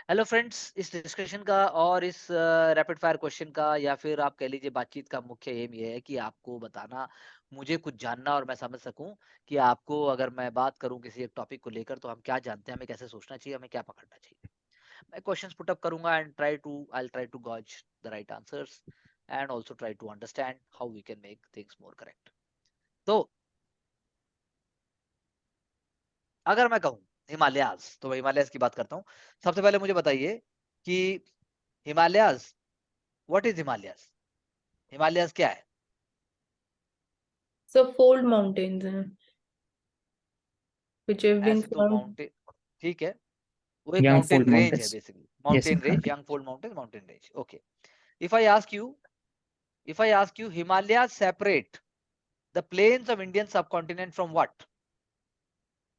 Hello friends, इस discussion का और इस रैपिड फायर क्वेश्चन का या फिर आप कह लीजिए बातचीत का मुख्य एम ये है कि आपको बताना, मुझे कुछ जानना और मैं समझ सकूं कि आपको अगर मैं बात करूं किसी एक टॉपिक को लेकर तो हम क्या जानते हैं, हमें कैसे सोचना चाहिए, हमें क्या पकड़ना चाहिए। मैं क्वेश्चंस पुट अप करूंगा and try to gauge the right answers and also try to understand how we can make things more correct. तो अगर मैं कहूं हिमालयाज, तो मैं हिमालयाज की बात करता हूं। सबसे पहले मुझे बताइए कि हिमालयाज, व्हाट इज हिमालयाज? हिमालयाज क्या है? So fold mountains which have been ऐसे तो formed. माउंटेन, ठीक है, वो एक Young माउंटेन Fold रेंज है Mountains. Basically, Yes, mountain range, okay. Young fold mountain, mountain range. Okay, if I ask you, Himalayas separate the plains of Indian subcontinent from what?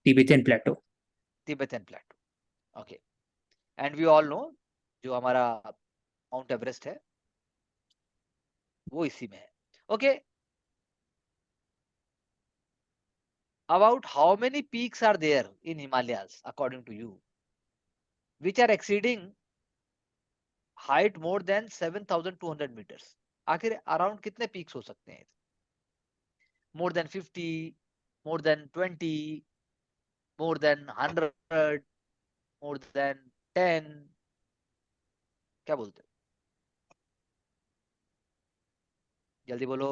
Tibetan Plateau. Tibetan plateau. Okay, and we all know जो हमारा Mount Everest है वो इसी में है। Okay, about how many peaks are there in Himalayas according to you, which are exceeding height more than 7,200 metres? आखिर around कितने peaks हो सकते हैं? more than 50, more than 20, more than 100, more than 10? क्या बोलते हो? जल्दी बोलो।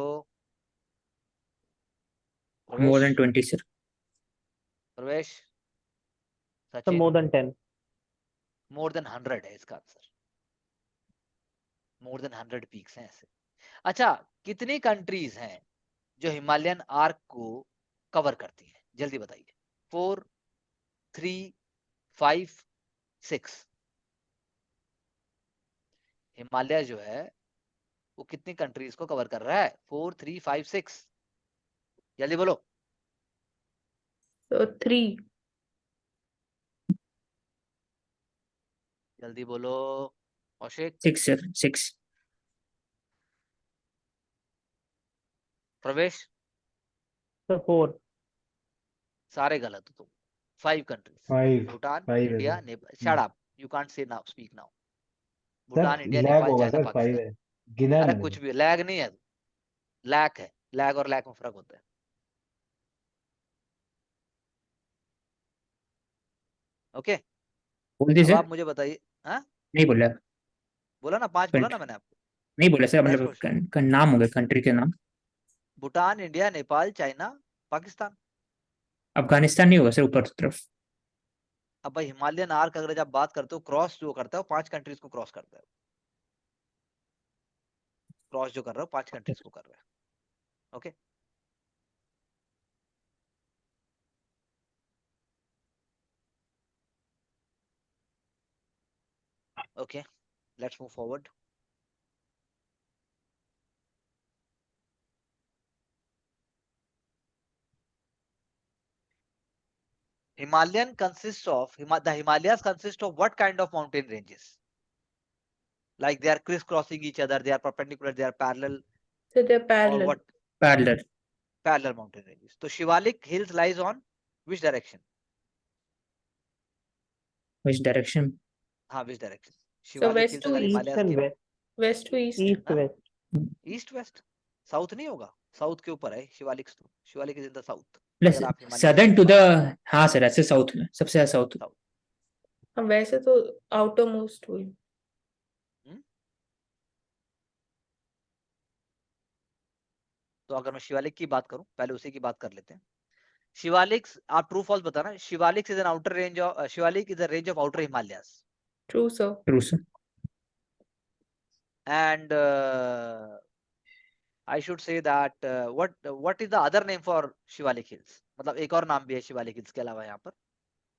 More प्रवेश, than 20, sir. प्रवेश, So Sachin. more than 10. More than 100 है इसका आंसर, मोर देन 100 पीक्स हैं ऐसे। अच्छा, कितनी कंट्रीज हैं जो हिमालयन आर्क को कवर करती हैं? जल्दी बताइए। 4, 3, 5, 6। हिमालय जो है वो कितनी कंट्रीज को कवर कर रहा है? 4, 3, 5, 6, जल्दी बोलो। So 3. जल्दी बोलो कौशिक, 6, sir. 6. प्रवेश। So 4. सारे गलत हो तुम। 5 कंट्रीज, फाइव भूटान, फाइव है India, Nepal. Shut sir. Up, you can't say now, speak now. Sir Bhutan, India, lag Nepal, होगा चाइना, सर, फाइव पाकिस्तान। है, गिना है अरे मैंने। कुछ भी लैग नहीं है, लैक है। लैग और लैक में फर्क होता है। ओके, बोल दी अब सर. आप मुझे बताइए। हाँ, नहीं बोला. बोला ना, 5 बोला ना कंट्री मैंने आपको। नहीं बोला सर, नेक्स्ट मतलब क्वेश्चन। नाम हो गया कंट्री के नाम. Bhutan, India, Nepal, China, Pakistan. अफगानिस्तान नहीं होगा सर, ऊपर तरफ. अब भाई हिमालयन आर्क अगर जब बात करते हो, क्रॉस जो करता है वो 5 कंट्रीज को क्रॉस करता है। क्रॉस जो कर रहा हो 5 कंट्रीज को कर रहा है। Okay, okay, let's move forward. Himalayan consists of the Himalayas consist of what kind of mountain ranges? Like they are crisscrossing each other, they are perpendicular, they are parallel, So they're or parallel. what? Parallel. Parallel mountain ranges. So Shivalik Hills lies on which direction? Which direction? हाँ, which direction? So Shivalik west Hills to अगर east. East Himalayas and की, west. West to east. East हाँ, west. East west, south नहीं होगा। South के ऊपर है शिवालिक, तो Shivalik is in the south. Plus अगर आप हिमालयाज की सदर्न टू बात द. करें, हाँ सर, ऐसे साउथ में सबसे ज्यादा साउथ. साउथ। हाँ, वैसे तो outer most हुई. तो अगर मैं शिवालिक की बात करूं, पहले उसी की बात कर लेते हैं। शिवालिक, आप ट्रू फॉल्स बताना। Shivalik is an outer range of, Shivalik is a range of outer Himalayas. True, sir. True sir. And I should say that what is the other name for Shivalik hills? मतलब एक और नाम भी है शिवालिक हिल्स के अलावा यहाँ पर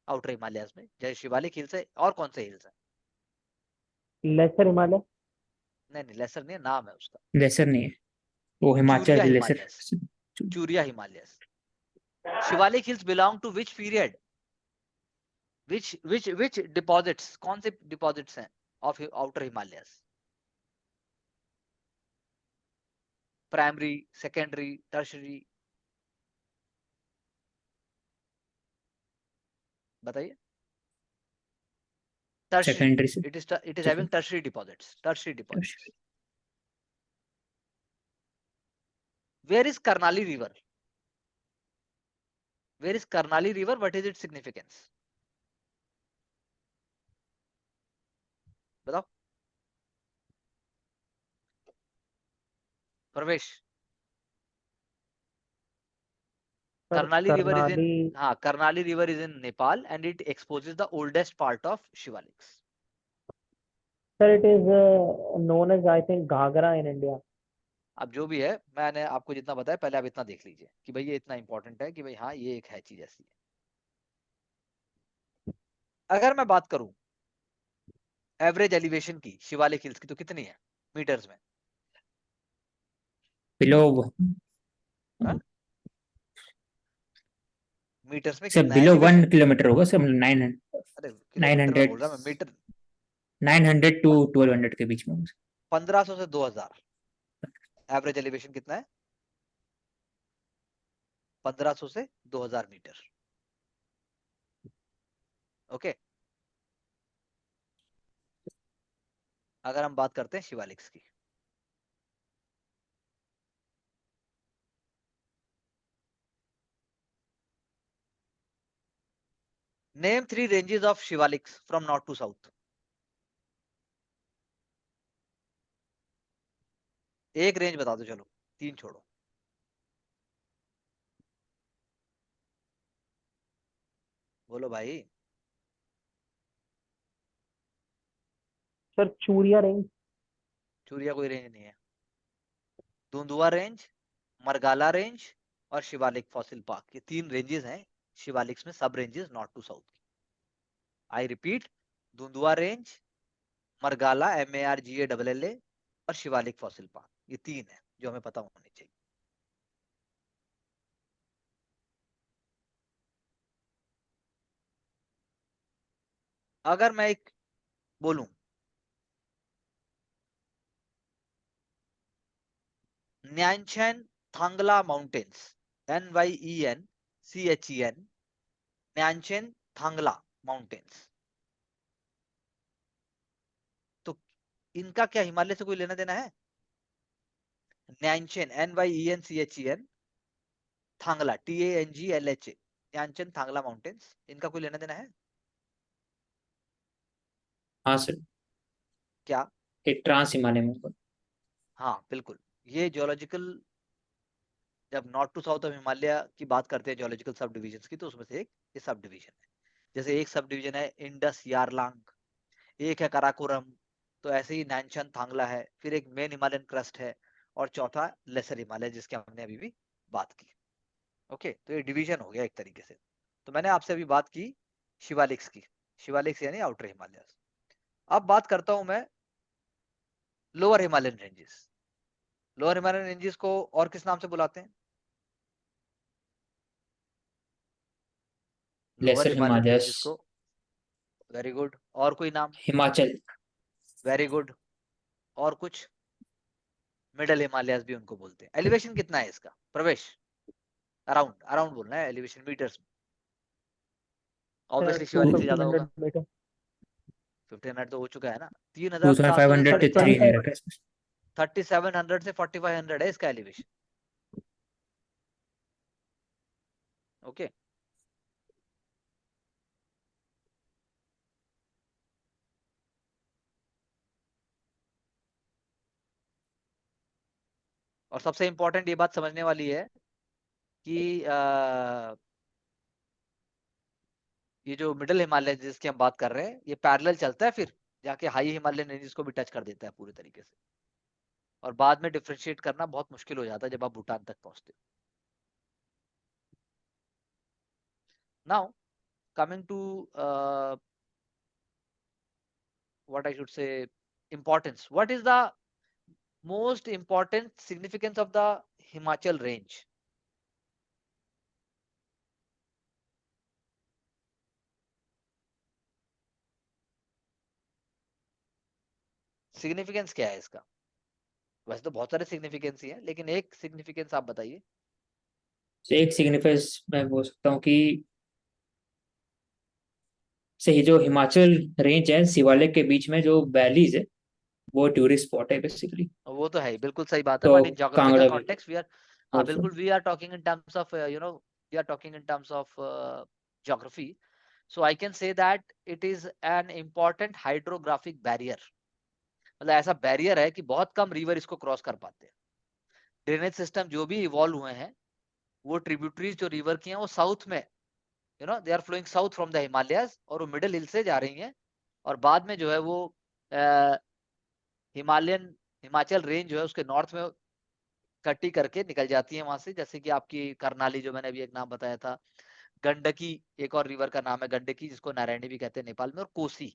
आउटर हिमालयाज में। जैसे शिवालिक हिल्स है, और कौन से हिल्स है? Lesser Himalaya. नहीं नहीं, लेसर नहीं है, नाम है उसका। लेसर नहीं है, वो हिमाचल चूरिया के lesser. Himalayas, Churia Himalayas. Shivalik hills belong to which period? Which deposits, कौन से डिपॉजिट्स हैं of outer Himalayas? Primary, secondary, tertiary, बताइए। tertiary. सेकेंडरी से It is Okay. having tertiary deposits. Tertiary deposits. Where is Karnali River? Where is Karnali River? What is its significance? बताओ प्रवेश. Sir, Karnali River is in Karnali, Karnali River is in Nepal and it exposes the oldest part of Shivaliks. sir, it is known as, I think, Ghagra in India. अब जो भी है मैंने आपको जितना बताया पहले आप इतना देख लीजिए कि भाई ये इतना इंपॉर्टेंट है कि भाई हाँ ये एक है चीज ऐसी है. अगर मैं बात करूं एवरेज एलिवेशन की शिवालिक हिल्स की तो कितनी है मीटर्स में? बिलो मीटर्स में सर कितना है बिलो 1 एलिवेशन? किलोमीटर होगा सर 900 अरे किलोमीटर में बोल रहा मैं मीटर. 900 to 1200 के बीच में होगा. 1500 से 2000 एवरेज एलिवेशन कितना है? 1500 से 2000 मीटर. ओके. अगर हम बात करते हैं शिवालिक्स की name 3 ranges of Shivaliks from north to south. एक रेंज बता दो चलो 3 छोड़ो. बोलो भाई. Sir Churia range. चूरिया कोई रेंज नहीं है. दुंदुआ रेंज, मरगाला रेंज और शिवालिक फॉसिल पार्क ये 3 रेंजेस हैं शिवालिक्स में सब रेंजेस नॉर्थ टू साउथ की. I repeat Dundwa range, मरगाला MARGALLA और शिवालिक फॉसिल पार्क ये 3 है जो हमें पता होनी चाहिए. अगर मैं एक बोलूं न्यांचेन थांगला माउंटेन्स NYENCHEN न्यांचेन थांगला माउंटेन्स तो इनका क्या हिमालय से कोई लेना देना है? न्यांचेन NYENCHEN थांगला TANGLHA न्यांचेन थांगला माउंटेन्स इनका कोई लेना देना है? हाँ सर क्या? एक ट्रांस हिमालय में होगा. हाँ बिल्कुल. ये जियोलॉजिकल जब north to south of Himalaya की बात करते हैं जियोलॉजिकल सब डिविजन की तो उसमें से एक ये सब डिवीजन है. जैसे एक सब डिवीजन है इंडस यारलांग, एक है कराकोरम, तो ऐसे ही नैनचन थांगला है, फिर एक मेन हिमालयन क्रस्ट है और चौथा लेसर हिमालय जिसकी हमने अभी भी बात की. ओके तो ये डिवीजन हो गया एक तरीके से. तो मैंने आपसे अभी बात की शिवालिक्स की. शिवालिक्स यानी आउटर हिमालय. अब बात करता हूं मैं lower Himalayan ranges. Lower Himalayan ranges को और किस नाम से बुलाते हैं? Lower lesser Himalayan Himalayas, ranges को वेरी गुड. और कोई नाम? Himachal, very good. और कुछ? मिडल हिमालयस भी उनको बोलते हैं. एलिवेशन कितना है इसका प्रवेश? अराउंड अराउंड बोलना है एलिवेशन मीटर्स में. ऑब्वियसली शिवालिक से ज्यादा होगा. 1500 मीटर. 1500 तो हो चुका है ना. 2500 3700 to से 300 है. 3700 से 4500 है इसका एलिवेशन. ओके. और सबसे इंपॉर्टेंट ये बात समझने वाली है कि ये जो मिडिल हिमालय जिसकी हम बात कर रहे हैं ये पैरेलल चलता है फिर जाके हाई हिमालयन रेंजेस को भी टच कर देता है पूरे तरीके से. और बाद में डिफरेंशिएट करना बहुत मुश्किल हो जाता है जब आप भूटान तक पहुंचते हो. Now coming to what I should say importance. What is the most important significance of the Himachal range? Significance क्या है इसका? वैसे तो बहुत सारे सिग्निफिकेंस ही है लेकिन एक सिग्निफिकेंस आप बताइए. तो एक सिग्निफिकेंस मैं बोल सकता हूँ कि से ये जो हिमाचल रेंज है शिवालिक के बीच में जो वैलीज है वो टूरिस्ट स्पॉट है बेसिकली। वो तो है ही, बिल्कुल सही बात है, तो but in geographical Kangra context we are, हाँ also। बिल्कुल, we are talking in terms of we are talking in terms of geography. So I can say that it is an important hydrographic barrier, मतलब ऐसा barrier है कि बहुत कम river इसको cross कर पाते हैं। ड्रेनेज सिस्टम जो भी इवॉल्व हुए हैं, वो ट्रिब्यूटरीज जो रिवर की हैं वो साउथ में, they are flowing south from the Himalayas, और वो मिडिल हिल से जा रही हैं, और बाद में जो है वो हिमाचल रेंज जो है उसके नॉर्थ में कटी करके निकल जाती है वहां से, जैसे कि आपकी करनाली जो मैंने अभी एक नाम बताया था, गंडकी एक और रिवर का नाम है गंडकी, जिसको नारायणी भी कहते हैं नेपाल में, और कोसी।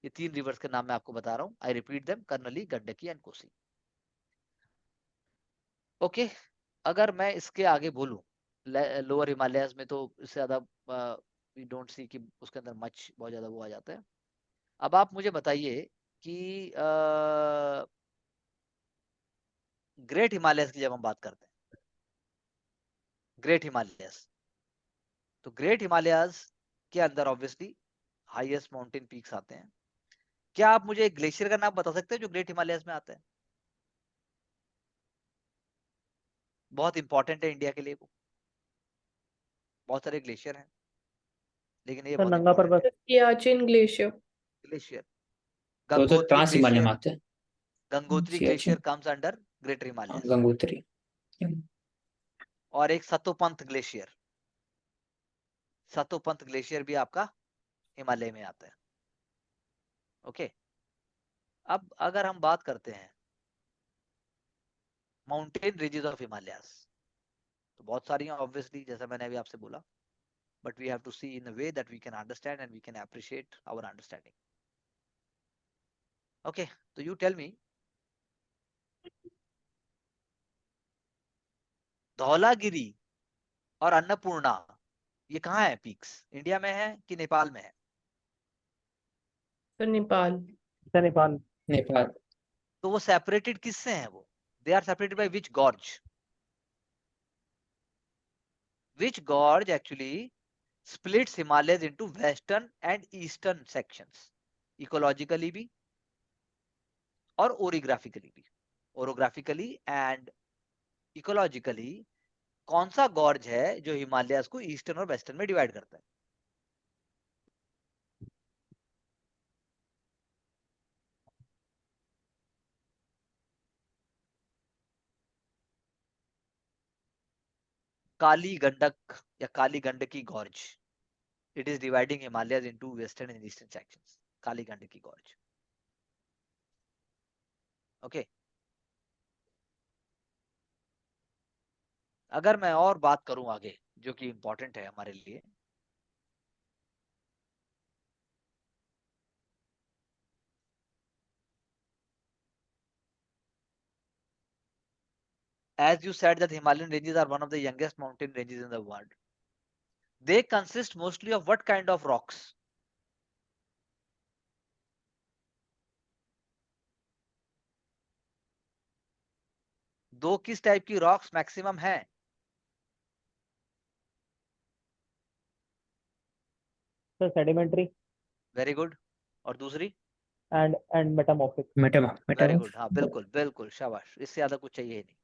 ये 3 रिवर्स के नाम मैं आपको बता रहा हूँ, I repeat them, Karnali, Gandaki and Kosi. Okay, अगर मैं इसके आगे बोलूं, लोअर हिमालयस में तो इससे ज्यादा वी डोंट सी कि उसके अंदर मच बहुत ज्यादा वो आ जाता है। अब आप मुझे बताइए कि ग्रेट हिमालयस की जब हम बात करते हैं, ग्रेट हिमालयस, तो ग्रेट हिमालयस के अंदर ऑब्वियसली हाईएस्ट माउंटेन पीक्स आते हैं। क्या आप मुझे एक ग्लेशियर का नाम बता सकते हैं जो ग्रेट हिमालयस में आता है? बहुत इंपॉर्टेंट है इंडिया के लिए वो, बहुत सारे ग्लेशियर हैं, लेकिन ये सर बहुत नंगा इंपॉर्टेंट पर्वत। सियाचिन ग्लेशियर। ग्लेशियर, तो गंगोत्री ट्रांस हिमालय में ग्लेशियर, आते हैं। Gangotri Siachen, glacier comes under greater हाँ, हिमालयस, गंगोत्री। और एक सतोपंथ ग्लेशियर, सतोपंथ ग्लेशियर भी आपका हिमालय में आता है। ओके, अब अगर हम बात करते हैं माउंटेन रेंजेस ऑफ हिमालयस, तो बहुत सारी हैं ऑब्वियसली, जैसा मैंने अभी आपसे बोला, but we have to see in a way that we can understand and we can appreciate our understanding. Okay, so you tell me, Dhaulagiri और अन्नपूर्णा ये कहाँ है पीक्स, इंडिया में है कि नेपाल में है? तो नेपाल। सर नेपाल। नेपाल। तो वो सेपरेटेड किससे हैं? वो they are separated by which gorge? Which gorge actually splits Himalayas into western and eastern sections, ecologically भी और ओरियोग्राफिकली भी। ओरोग्राफिकली एंड इकोलॉजिकली कौन सा गॉर्ज है जो हिमालयस को ईस्टर्न और वेस्टर्न में डिवाइड करता है? काली गंडक या Kali Gandaki gorge, it is dividing Himalayas into western and eastern sections, Kali Gandaki gorge. Okay, अगर मैं और बात करूं आगे जो कि इंपॉर्टेंट है हमारे लिए, as you said that Himalayan ranges are one of the youngest mountain ranges in the world, they consist mostly of what kind of rocks? दो किस टाइप की रॉक्स मैक्सिमम है? सर सेडिमेंट्री वेरी गुड, और दूसरी? And metamorphic. Very good, हाँ बिल्कुल बिल्कुल, शाबाश, इससे ज्यादा कुछ चाहिए ही नहीं।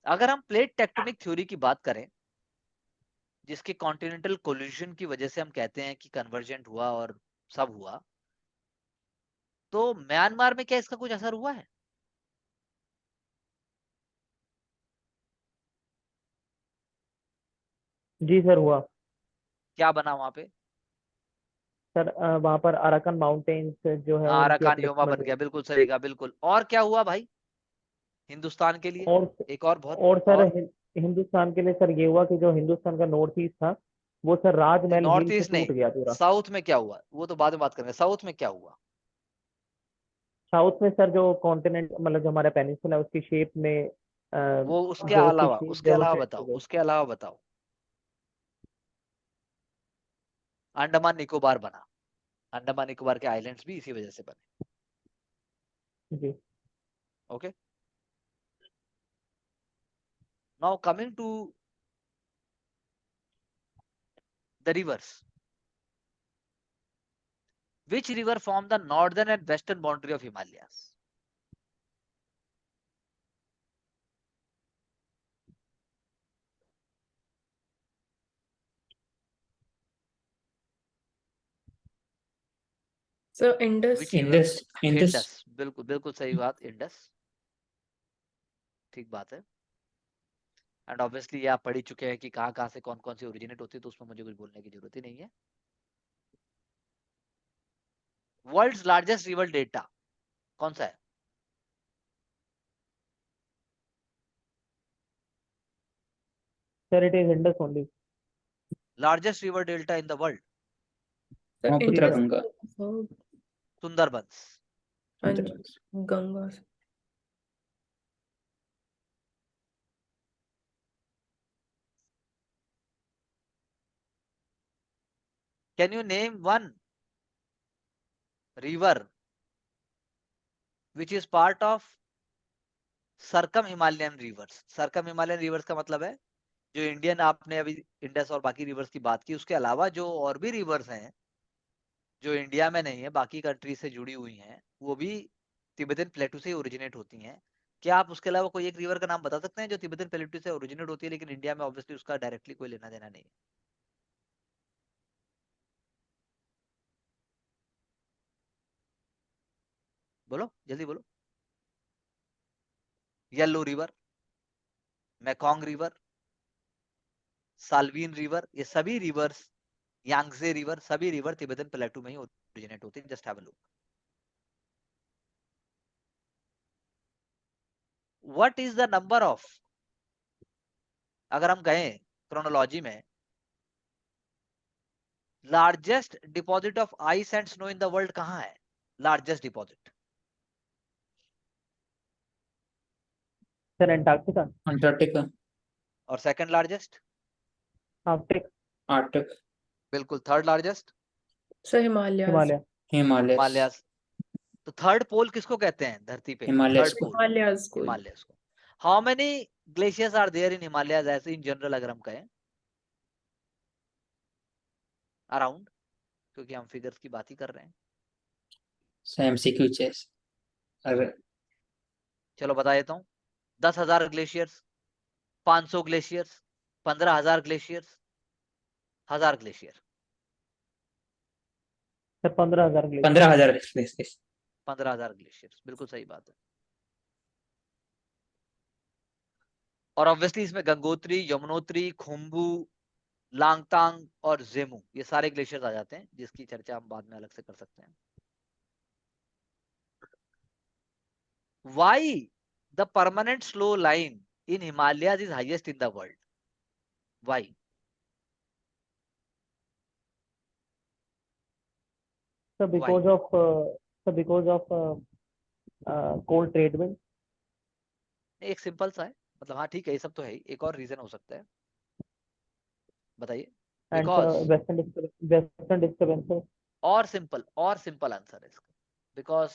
अगर हम प्लेट टेक्टोनिक थ्योरी की बात करें, जिसके कॉन्टिनेंटल कोलिजन की वजह से हम कहते हैं कि कन्वर्जेंट हुआ और सब हुआ, तो म्यांमार में क्या इसका कुछ असर हुआ है? जी सर हुआ। क्या बना वहां पे? सर वहाँ पर अराकन माउंटेन्स जो है हाँ, उनकी अराकान योमा अपलिफ्टमेंट बन गया, हुई। बिल्कुल सही कहा, बिल्कुल। और क्या हुआ भाई हिंदुस्तान के लिए? और एक और बहुत, और सर और हिंदुस्तान के लिए सर ये हुआ कि जो हिंदुस्तान का नॉर्थ ईस्ट था वो सर राजमहल नॉर्थ हिल से ईस्ट नहीं, टूट गया पूरा। साउथ में क्या हुआ वो तो बाद में बात करेंगे, साउथ में क्या हुआ? साउथ में सर जो कॉन्टिनेंट मतलब जो हमारा पेनिनसुला है उसकी शेप में वो उसके जो उसकी अलावा, शेप उसके जो है वो अलावा चेंज हो बताओ, गई। उसके अलावा बताओ। अंडमान निकोबार बना, अंडमान निकोबार के आइलैंड्स भी इसी वजह से बने। जी okay, now coming to The rivers. Which river form the northern and western boundary of Himalayas? So Indus. Which river? Indus Indus Indus. बिल्कुल बिल्कुल सही बात, Indus. ठीक बात है. एंड ऑब्वियसली ये आप पढ़ ही चुके हैं कि कहाँ कहाँ से कौन कौन सी ओरिजिनेट होती है, तो उसमें मुझे कुछ बोलने की जरूरत ही नहीं है. वर्ल्ड्स लार्जेस्ट रिवर डेल्टा कौन सा है? Sir it is Indus only. Largest river delta in the world? So Brahmaputra Indus. Ganga Oh, Sundarbans. हाँ जी, Ganga. Can you name one river which is part of circum Himalayan rivers? Circum Himalayan rivers का मतलब है जो इंडियन, आपने अभी इंडस और बाकी रिवर्स की बात की, उसके अलावा जो और भी रिवर्स हैं जो इंडिया में नहीं है, बाकी कंट्री से जुड़ी हुई हैं, वो भी तिब्बतन प्लेटू से ओरिजिनेट होती हैं. क्या आप उसके अलावा कोई एक रिवर का नाम बता सकते हैं जो तिब्बतन प्लेटू से ओरिजिनेट होती है लेकिन इंडिया में ऑब्वियसली उसका डायरेक्टली कोई लेना देना नहीं है? बोलो जल्दी बोलो. Yellow river, Mekong river, Salween river, ये सभी रिवर्स, यांगजे रिवर, सभी रिवर तिब्बतन प्लेटू में ही ओरिजिनेट होते हैं. Just have a look. What is the number of, अगर हम कहें क्रोनोलॉजी में, largest deposit of ice and snow in the world कहां है? Largest deposit. Sir Antarctica. Antarctica और सेकंड लार्जेस्ट? आर्कटिक. आर्कटिक बिल्कुल. Third largest? So Himalayas. Himalaya. Himalayas Himalayas. तो third पोल किसको कहते हैं धरती पे? हिमालयस थर्ड को पोल Himalayas को. हिमालयस को. How many glaciers are there in Himalayas, ऐसे इन जनरल अगर हम कहें अराउंड, क्योंकि हम फिगर्स की बात ही कर रहे हैं. एमसीक्यू चेस. अरे चलो बता देता हूँ. 10,000 glaciers, 500 glaciers, 15,000 glaciers, 1000 glacier. Sir 15,000 glacier. 15,000 15,000 glaciers, बिल्कुल सही बात है. और ऑब्वियसली इसमें गंगोत्री, यमुनोत्री, खुम्बू, लांगतांग और जेमू, ये सारे ग्लेशियर्स आ जाते हैं, जिसकी चर्चा हम बाद में अलग से कर सकते हैं. Why the permanent slow line in Himalayas is highest in the world? Why? Sir because of cold trade wind. एक सिंपल सा है, मतलब हाँ ठीक है, ये सब तो है ही. एक और रीजन हो सकता है, बताइए. And Because western disturbances. और सिंपल आंसर है इसका. Because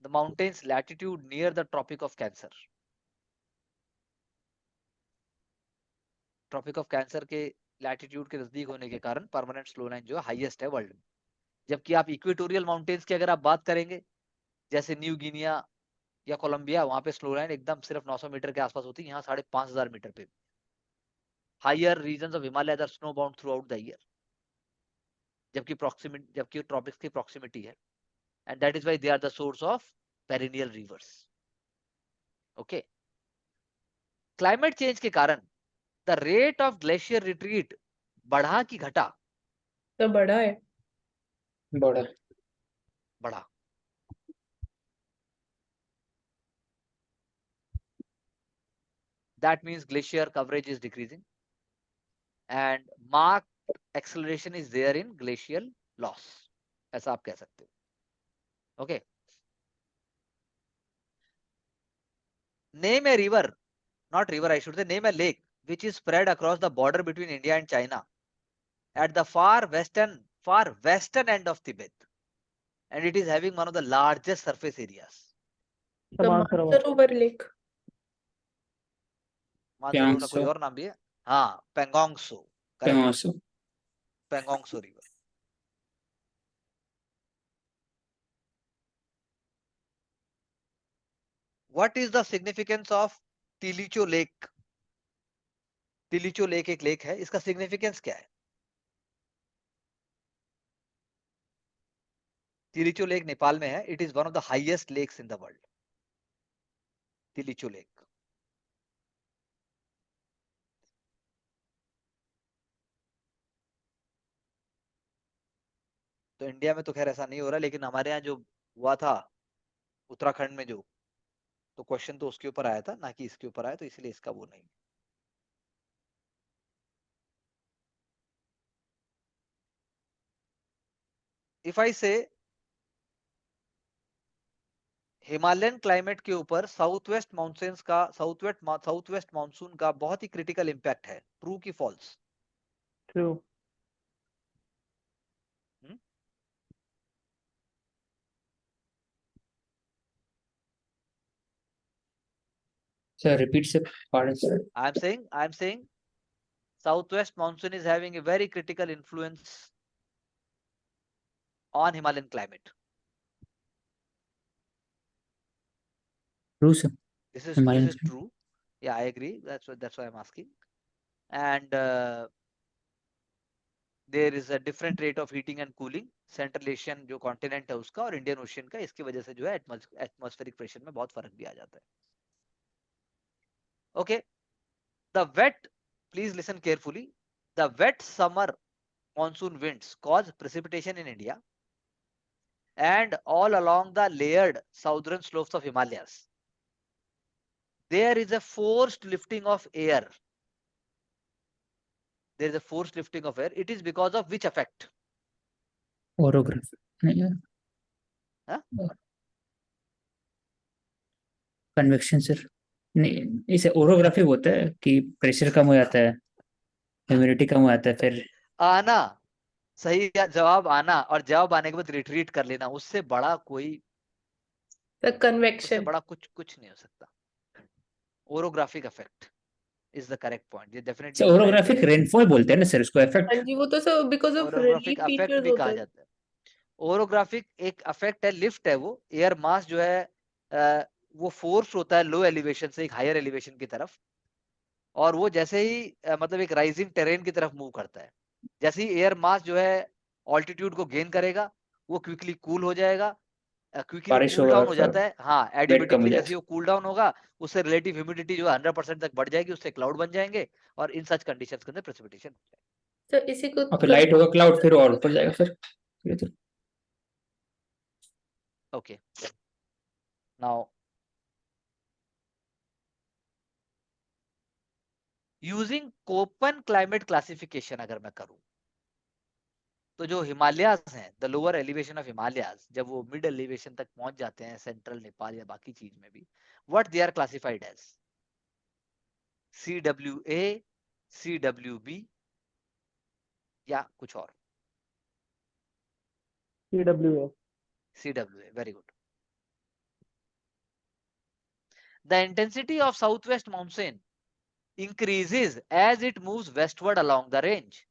the mountains latitude near the Tropic of Cancer. Tropic of Cancer के लैटिट्यूड के नजदीक होने के कारण परमानेंट स्लो लाइन जो है हाईएस्ट है वर्ल्ड में. जबकि आप इक्वेटोरियल माउंटेन्स की अगर आप बात करेंगे, जैसे न्यू गिनिया या कोलंबिया, वहां पे स्लो लाइन एकदम सिर्फ 900 मीटर के आसपास होती है. यहाँ 5,500 मीटर पे. Higher regions of Himalaya are snowbound throughout the year, जबकि ट्रॉपिक्स की प्रॉक्सिमिटी है. And that is why they are the source of perennial rivers. Okay. Climate change के कारण the rate of glacier retreat बढ़ा कि घटा? तो बड़ा है. बड़ा बढ़ा. That means glacier coverage is decreasing and marked acceleration is there in glacial loss, ऐसा आप कह सकते हो. Okay. Name a river, not river, I should say, name a lake which is spread across the border between India and China at the far western end of Tibet, and it is having one of the largest surface areas. तो Mansarovar. Mansarovar lake. Mansarovar का कोई प्यांगसो और नाम भी है. हाँ, पेंगोंग सो, Correct. Pengosu. Pangong Tso River. What is the significance of Tilicho Lake? Tilicho Lake एक lake है, इसका सिग्निफिकेंस क्या है? Tilicho Lake नेपाल में है. It is one of the highest lakes in the world. Tilicho Lake. तो इंडिया में तो खैर ऐसा नहीं हो रहा, लेकिन हमारे यहाँ जो हुआ था उत्तराखंड में जो, तो क्वेश्चन तो उसके ऊपर आया था, ना कि इसके ऊपर आया, तो इसलिए इसका वो नहीं. If I say Himalayan climate के ऊपर साउथ वेस्ट मानसून का बहुत ही क्रिटिकल इम्पैक्ट है, ट्रू की false? True. Sir, repeat sir. Pardon, sir. I am saying southwest monsoon is having a very critical influence on Himalayan climate. True, sir. This is Himalayan this is true. Yeah, I agree. That's why I'm asking. And there is a different rate of heating and cooling. Central Asian जो continent है उसका और Indian ocean का, इसकी वजह से जो है एटमॉस्फेरिक प्रेशर में बहुत फर्क भी आ जाता है. Okay, the wet, please listen carefully. The wet summer monsoon winds cause precipitation in India and all along the layered southern slopes of Himalayas. There is a forced lifting of air. There is a forced lifting of air. It is because of which effect? Orography. नहीं, Huh? Convection sir. नहीं, इसे ओरोग्राफी बोलते हैं कि pressure कम हो जाता है, humidity कम हो जाता है, फिर आना, सही जवाब आना, और जवाब आने के बाद रिट्रीट कर लेना. उससे बड़ा कोई, The उससे convection. बड़ा कुछ नहीं हो सकता. Orographic effect is the correct point. ये definitely सर ओरोग्राफिक रेनफॉल बोलते हैं ना सर उसको, इफेक्ट. हाँ जी, वो तो सब because of orographic relief effect features भी होता कहा है. जाता है. ओरोग्राफिक एक इफेक्ट है, लिफ्ट है, वो एयर मास जो है वो फोर्स होता है लो एलिवेशन से एक हायर एलिवेशन की तरफ, और वो जैसे ही मतलब एक राइजिंग टेरेन की तरफ मूव करता है, जैसे ही एयर मास जो है ऑल्टीट्यूड को गेन करेगा, वो क्विकली कूल हो जाएगा. क्विकली बारिश कूल होगा, डाउन हो जाता है. हाँ, वेट कम हो एडिमेटिकली जाता जैसे वो कूल डाउन होगा, उससे रिलेटिव ह्यूमिडिटी जो है 100% तक बढ़ जाएगी, उससे क्लाउड बन जाएंगे, और इन सच कंडीशंस के अंदर प्रेसिपिटेशन हो जाएगा. तो इसी को और फिर लाइट होगा क्लाउड, फिर और ऊपर जाएगा फिर. Okay, now using Köppen climate classification अगर मैं करूं, तो जो हिमालयाज हैं, the lower elevation of Himalayas, जब वो मिड एलिवेशन तक पहुंच जाते हैं सेंट्रल नेपाल या बाकी चीज में भी, what they are classified as? CWA, CWB या कुछ और? CWA. CWA, very good. The intensity of southwest monsoon increases as it moves westward along the range.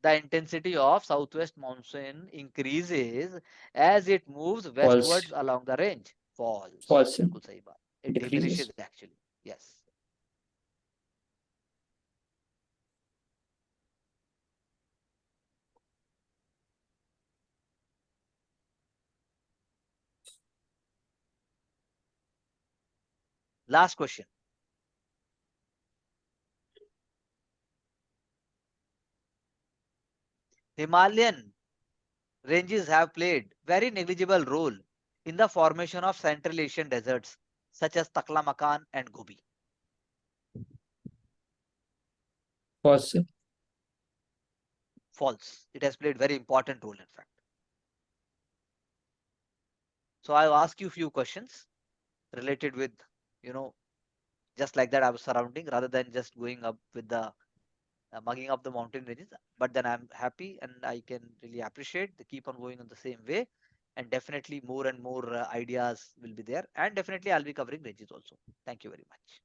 The intensity of southwest monsoon increases as it moves westwards along the range. False. False. बिल्कुल सही बात. It diminishes actually. Yes. Last question. Himalayan ranges have played very negligible role in the formation of Central Asian deserts such as Taklamakan and Gobi. False. False. It has played very important role in fact. So I'll ask you a few questions related with, just like that I was surrounding, rather than just going up with the mugging up the mountain ranges. But then I'm happy and I can really appreciate the keep on going on the same way, and definitely more and more ideas will be there, and definitely I'll be covering ranges also. Thank you very much.